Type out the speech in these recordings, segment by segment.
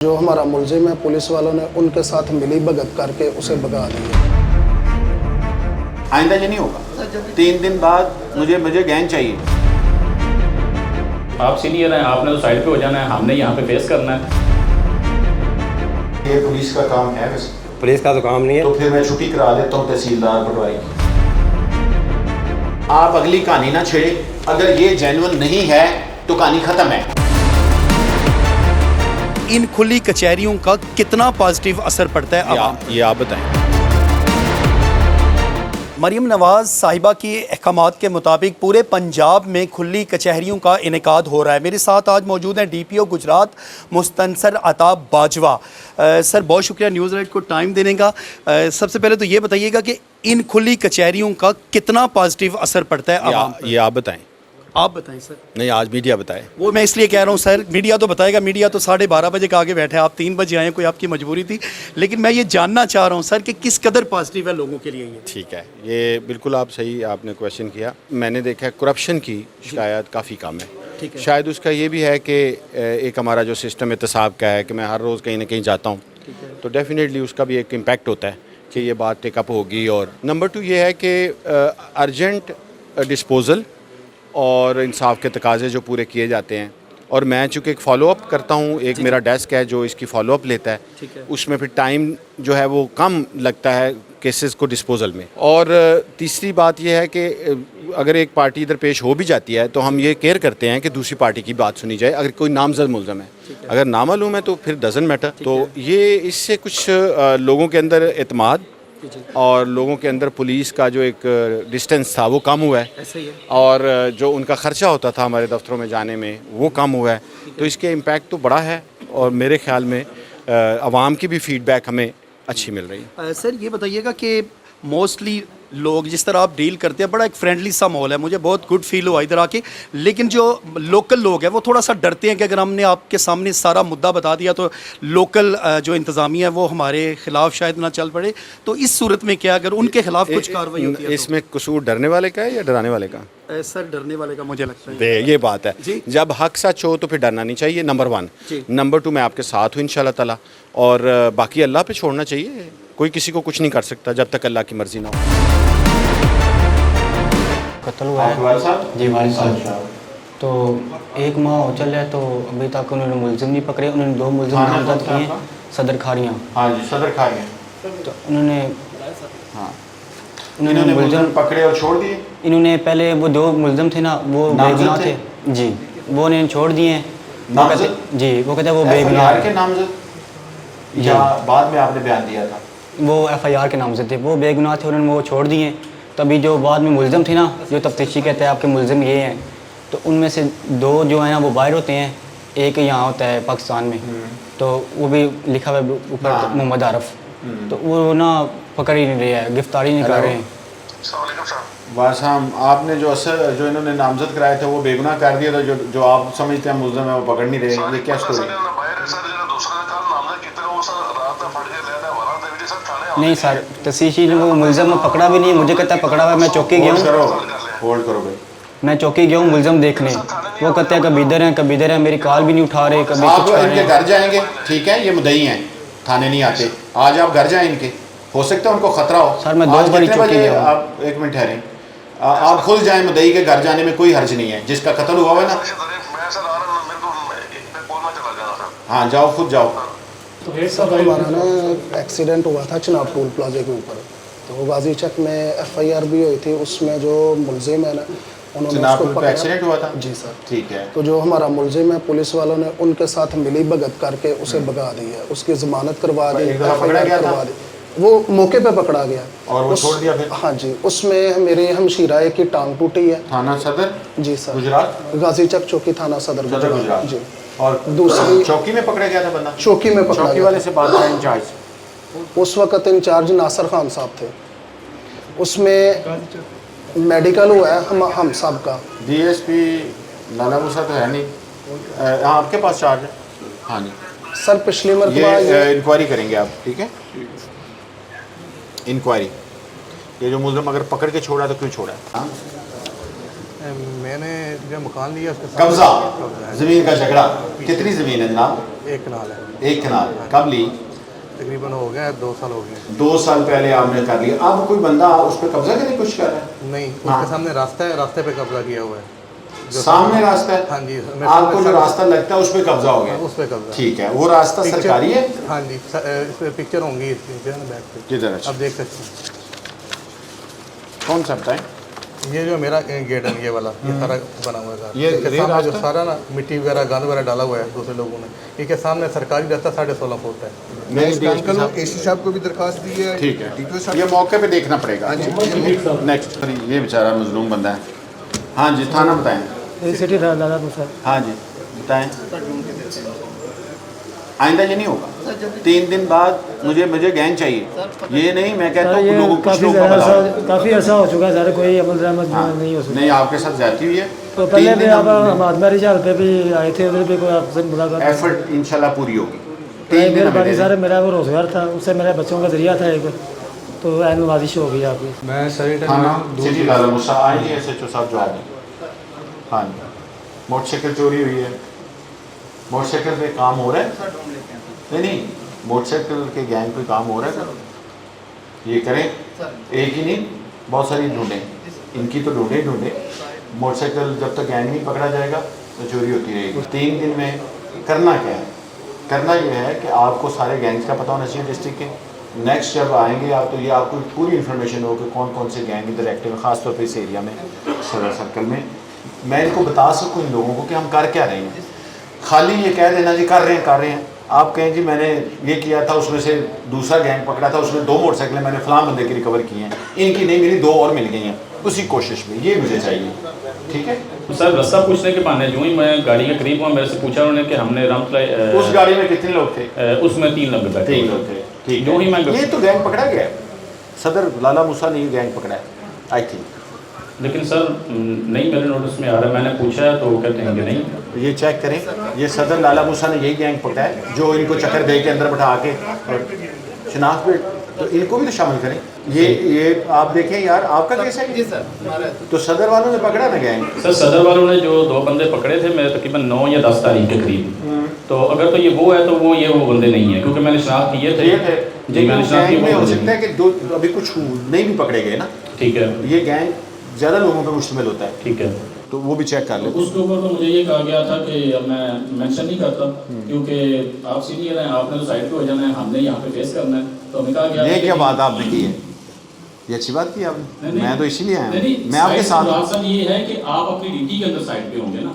जो हमारा मुलजिम है, पुलिस वालों ने उनके साथ मिली भगत करके उसे भगा दिया। आइंदा ये नहीं होगा। 3 दिन बाद मुझे गैंग चाहिए। आप सीनियर हैं, आपने तो साइड पे हो जाना है, हमने यहाँ पे फेस करना है। ये पुलिस का काम है वैसे? पुलिस का तो काम नहीं है। तो फिर मैं छुट्टी करा देता हूँ तहसीलदार पटवारी की। आप अगली कहानी ना छेड़े। अगर ये जेन्युइन नहीं है तो कहानी खत्म है। इन खुली कचहरियों का कितना पॉजिटिव असर पड़ता है ये आप बताएं। मरीम नवाज़ साहिबा की अहकामात के मुताबिक पूरे पंजाब में खुली कचहरियों का इनेकाद हो रहा है। मेरे साथ आज मौजूद हैं DPO गुजरात मुस्तनसर अताब बाजवा। सर बहुत शुक्रिया न्यूज़ राइट को टाइम देने का। सबसे पहले तो ये बताइएगा कि इन खुली कचहरियों का कितना पॉजिटिव असर पड़ता है ये आप बताएं। आप बताएं सर। नहीं, आज मीडिया बताए। वो मैं इसलिए कह रहा हूँ सर, मीडिया तो बताएगा। मीडिया तो 12:30 बजे का आगे बैठे, आप 3 बजे आए, कोई आपकी मजबूरी थी। लेकिन मैं ये जानना चाह रहा हूँ सर कि किस कदर पॉजिटिव है लोगों के लिए ये। ठीक है, ये बिल्कुल आप सही आपने क्वेश्चन किया। मैंने देखा है करप्शन की शिकायत काफ़ी कम है। शायद उसका ये भी है कि एक हमारा जो सिस्टम एहतसाब का है कि मैं हर रोज़ कहीं ना कहीं जाता हूँ, तो डेफिनेटली उसका भी एक इम्पैक्ट होता है कि ये बात टेकअप होगी। और नंबर 2 ये है कि अर्जेंट डिस्पोज़ल और इंसाफ के तकाजे जो पूरे किए जाते हैं। और मैं चूँकि एक फ़ॉलोअप करता हूँ, एक मेरा डेस्क है जो इसकी फ़ॉलोअप लेता है, उसमें फिर टाइम जो है वो कम लगता है केसेस को डिस्पोज़ल में। और तीसरी बात यह है कि अगर एक पार्टी इधर पेश हो भी जाती है तो हम ये केयर करते हैं कि दूसरी पार्टी की बात सुनी जाए। अगर कोई नामजद मुल्ज़म है, अगर नामालूम है तो फिर डज़न्ट मैटर। तो ये इससे कुछ लोगों के अंदर एतमाद और लोगों के अंदर पुलिस का जो एक डिस्टेंस था वो कम हुआ है। ऐसे ही है। और जो उनका ख़र्चा होता था हमारे दफ्तरों में जाने में वो कम हुआ है। तो इसके इम्पैक्ट तो बड़ा है और मेरे ख़्याल में आवाम की भी फ़ीडबैक हमें अच्छी मिल रही है। सर ये बताइएगा कि मोस्टली लोग जिस तरह आप डील करते हैं, बड़ा एक फ्रेंडली सा माहौल है, मुझे बहुत गुड फील हुआ इधर आके। लेकिन जो लोकल लोग हैं वो थोड़ा सा डरते हैं कि अगर हमने आपके सामने सारा मुद्दा बता दिया तो लोकल जो इंतज़ामिया है वो हमारे ख़िलाफ़ शायद ना चल पड़े। तो इस सूरत में क्या अगर उनके ख़िलाफ़ कुछ कार्रवाई होती है? इसमें कसूर डरने वाले का है या डराने वाले का? सर डरने वाले का मुझे लगता है। ये बात है, जब हक सच हो तो फिर डरना नहीं चाहिए, नंबर 1। नंबर 2, मैं आपके साथ हूँ इंशाल्लाह ताला। और बाकी अल्लाह पे छोड़ना चाहिए। कोई किसी को कुछ नहीं कर सकता जब तक अल्लाह की मर्ज़ी ना हो। कत्ल हुआ है जी वालिद साहब। तो 1 माह हो चल है, तो अभी तक उन्होंने मुलजिम नहीं पकड़े। उन्होंने 2 मुलजिम नामजद किए हैं, सदर खारियाँ। हाँ जी, सदर खारियाँ। तो उन्होंने मुलजिम पकड़े और छोड़ दिए। इन्होंने पहले वो 2 मुलजिम थे ना, वो बेगुनाह थे जी, वो उन्हें छोड़ दिए हैं। जी वो कहते हैं वो बेगुनाह के नामजद या बाद में आपने बयान दिया था? वो FIR के नामजद थे, वो बेगुनाह थे, उन्होंने वो छोड़ दिए। तभी जो बाद में मुलजिम थे ना, जो तफ्तीशी कहते हैं आपके मुलजिम ये हैं, तो उनमें से 2 जो हैं वो बाहर होते हैं, एक यहाँ होता है पाकिस्तान में। तो वो भी लिखा हुआ है ऊपर मोहम्मद आरफ। तो वो ना पकड़ ही नहीं रहे हैं, गिरफ्तारी नहीं कर रहे हैं। वाह साहब, आपने जो इन्होंने नामजद कराए थे वो बेगुनाह कर दिया था। जो आप समझते हैं मुलजिम है वो पकड़ नहीं रहे, ये क्या स्टोरी है? नहीं सर, तसीशी ने वो मुलजिम पकड़ा भी नहीं, मुझे कहता है पकड़ा हुआ है। मैं चौकी गया हूँ, होल्ड करो भाई। मैं चौकी गया हूँ मुलजिम देखने। वो कहते हैं कभी इधर हैं कभी इधर हैं, मेरी कॉल भी नहीं उठा रहे, कभी आप कुछ कर रहे इनके हैं। घर जाएंगे, ठीक है, ये मुद्दई हैं, थाने नहीं आते। आज आप घर जाएं इनके, हो सकता है उनको खतरा हो। सर मैं 2 बार चौकी गया हूँ। आप 1 मिनट ठहरें, आप खुद जाएं, मुद्दई के घर जाने में कोई हर्ज नहीं है। जिसका कत्ल हुआ है ना, हाँ जाओ, खुद जाओ। सर हमारा ना एक्सीडेंट हुआ था चिनाब टोल प्लाजे के ऊपर, तो गाजी चक में FIR भी हुई थी। उसमें जो मुलजिम है ना, उन्होंने उसको पकड़ा। एक्सीडेंट हुआ था जी सर, ठीक है। तो जो हमारा मुलजिम है, पुलिस वालों ने उनके साथ मिली भगत करके उसे भगा दी है। उसकी ज़मानत करवा दी, पकड़ा गया करवा दी, वो मौके पे पकड़ा गया और वो छोड़ दिया फिर? हाँ जी, उसमें मेरे हमशीरा की टांग टूटी है। थाना सदर जी सर, गुजरात, गाजी चक चौकी थाना सदर गुजरात जी। और दूसरी चौकी में पकड़ा गया था बंदा? चौकी में पकड़ा चौकी वाले से बात करें, इंचार्ज उस वक़्त इंचार्ज नासिर खान साहब थे। उसमें मेडिकल हुआ है हम साहब का। DSP लाला मूसा तो है नहीं, आपके पास चार्ज है? हाँ जी सर, पिछली मरतबा इंक्वायरी करेंगे आप, ठीक है? इंक्वायरी, ये जो मुलजिम अगर पकड़ के छोड़ा तो क्यों छोड़ा? मैंने जो मकान लिया उसके कब्जा, जमीन का झगड़ा, कितनी जमीन है जनाब? 1 कनाल है। एक कनाल कब ली? तकरीबन हो गया 2 साल हो गए। 2 साल पहले आपने कर लिया। अब कोई बंदा उस पर कब्जा करने की कोशिश कर रहा है? नहीं, हाँ। उसके सामने रास्ता है, रास्ते पे कब्जा किया हुआ है। सामने रास्ता है? हाँ जी, आपको जो रास्ता लगता है उस पर कब्जा हो गया? उस पे कब्जा। ठीक है, वो रास्ता पिक्चर- सरकारी है? हाँ जी, इस पे पिक्चर होंगी इसकी बैक पे, किधर है? आप देख सकते हैं। कौन सा बताएं? ये जो मेरा गेट है, ये वाला, ये सारा बना हुआ है। ये इसके सामने जो रास्ता? सारा ना मिट्टी वगैरह गंद वगैरह डाला हुआ है दूसरे लोगों ने। इसके सामने सरकारी रास्ता 16.5 फुट है। मैं अंकल एसी साहब को भी दरखास्त दी है। ठीक है, टीटो साहब ये मौके पे देखना पड़ेगा। नेक्स्ट, ये बेचारा मजलूम बंदा है। हाँ जी, थाना बताएं। सिटी लाला मुसा। हाँ जी बताएं। आइंदा ये नहीं होगा। 3 दिन बाद मुझे गैंग चाहिए, ये नहीं मैं कहता हूँ लोगों को कुछ लोगों को बताओ। काफ़ी अर्सा हो चुका है सर, कोई अमल दरामद नहीं हो सका। नहीं, आपके साथ ज्यादती हुई है। तो पहले 3 भी दिन आप हम आदमी रिजाल पे भी आए थे, उधर भी कोई आपसे मुलाकात एफर्ट इंशाल्लाह पूरी होगी। 3 दिन बाकी हमें सर मेरा वो रोज़गार था, उससे मेरे बच्चों का जरिया था एक, तो ऐन नवाजिश हो गई आपकी। मैं सही थाना सिटी लाला मुसा आएंगे, SHO साहब जो आएंगे। हाँ जी, मोटरसाइकिल चोरी हुई है। मोटरसाइकिल पे काम हो रहा है? नहीं, मोटरसाइकिल के गैंग पे काम हो रहा है सर। ये करें, एक ही नहीं बहुत सारी ढूंढें, इनकी तो ढूंढे। मोटरसाइकिल जब तक गैंग नहीं पकड़ा जाएगा तो चोरी होती रहेगी। 3 दिन में करना क्या है? करना ये है कि आपको सारे गैंग्स का पता होना चाहिए डिस्ट्रिक्ट के। नेक्स्ट जब आएंगे आप तो ये आपको पूरी इन्फॉर्मेशन हो कि कौन कौन से गैंग इधर एक्टिव है, ख़ासतौर पर इस एरिया में सदर सर्कल में। मैं इनको बता सकूँ इन लोगों को कि हम कर क्या रहे हैं। खाली ये कह देना जी कर रहे हैं, आप कहें जी मैंने ये किया था, उसमें से दूसरा गैंग पकड़ा था, उसमें 2 मोटरसाइकिलें मैंने फलां बंदे की रिकवर की हैं, इनकी नहीं मिली, 2 और मिल गई हैं, उसी कोशिश में। ये मुझे चाहिए, ठीक है? सर रास्ता पूछने के बहाने जो ही मैं गाड़ी के करीब हुआ, मेरे से पूछा उन्होंने कि हमने रामतलाई उस गाड़ी में कितने लोग थे? उसमें 3 लोग बैठे। 3 लोग थे, ठीक जो ही मैं है। ये तो गैंग पकड़ा गया है, सदर लाला मूसा ने ये गैंग पकड़ा है आई थिंक। लेकिन सर नहीं मेरे नोटिस में आ रहा है, मैंने पूछा है तो कहते हैं कि नहीं। ये चेक करें, ये सदर लाला मूसा ने यही गैंग पकड़ा है जो इनको चक्कर दे के अंदर बैठा के और शनाख्त पे, तो इनको भी तो शामिल करें। ये आप देखें यार, आपका केस है जी सर, तो सदर वालों ने पकड़ा ना गैंग। सर सदर वालों ने जो 2 बंदे पकड़े थे मेरे तकरीबन 9 या 10 तारीख के करीब, तो अगर तो ये वो है तो वो बंदे नहीं है, क्योंकि मैंने शनाख्त किए थे। जी मैंने शनाख्त गैंग में हो की। सकता है कि 2 अभी कुछ नहीं भी पकड़े गए ना, ठीक है, ये गैंग ज़्यादा लोगों पर मुश्तमिल होता है, ठीक है। तो वो भी चेक कर ले। उसके ऊपर तो मुझे ये कहा गया था कि अब मैं मेंशन नहीं करता क्योंकि आप सीनियर हैं, आपने तो साइड पे हो जाना है, हमने यहाँ पे फेस करना है, तो हमें कहा गया ये कि क्या बात आपने की है? ये अच्छी बात की आपने। मैं तो इसीलिए आया नहीं, हूँ, मैं आपके साथ हूँ। सर ये है कि आप अपनी ड्यूटी के अंदर साइड पे होंगे ना,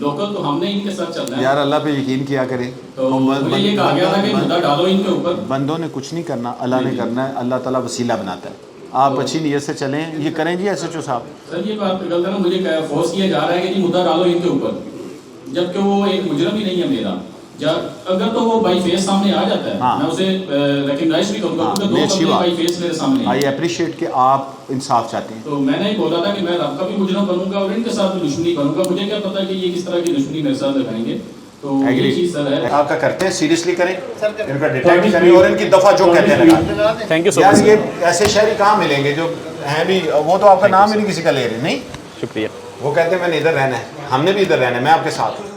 लोकल तो हमने इनके साथ चलना है। यार अल्लाह पे यकीन किया करें। तो मुझे ये कहा गया था कि मुद्दा डालो इनके ऊपर। बंदों ने कुछ नहीं करना, अल्लाह ने करना है, अल्लाह ताला वसीला बनाता है। आप अच्छी नीयत से चलें, ये करें जी SHO साहब। सर ये बात गलत है ना, मुझे फोर्स किया जा रहा है कि जी मुद्दा डालो इनके ऊपर, जबकि वो एक मुजरम ही नहीं है मेरा। अगर तो वो बाई फेस सामने आ जाता है, हाँ। मैं उसे रिकॉग्नाइज भी करूंगा, हाँ, क्योंकि 2 अच्छी बंदे बात। बाई फेस मेरे सामने हैं। आई अप्रिशिएट कि आप इंसाफ चाहते हैं। तो मैंने ही बोला था कि मैं आपका भी मुजरम बनूंगा और इनके साथ भी दुश्मनी करूंगा। मुझे क्या पता कि ये किस तरह की दुश्मनी मेरे साथ दिखाएंगे, तो ये चीज़ सर है। आपका करते हैं, सीरियसली करें, इनका डिटेक्ट करें और इनकी दफा जो कहते हैं लगा। थैंक यू सो यार मच। ये ऐसे शहरी कहाँ मिलेंगे जो हैं भी, वो तो आपका नाम ही नहीं किसी का ले रहे। नहीं, शुक्रिया। वो कहते हैं मैंने इधर रहना है, हमने भी इधर रहना है, मैं आपके साथ हूँ।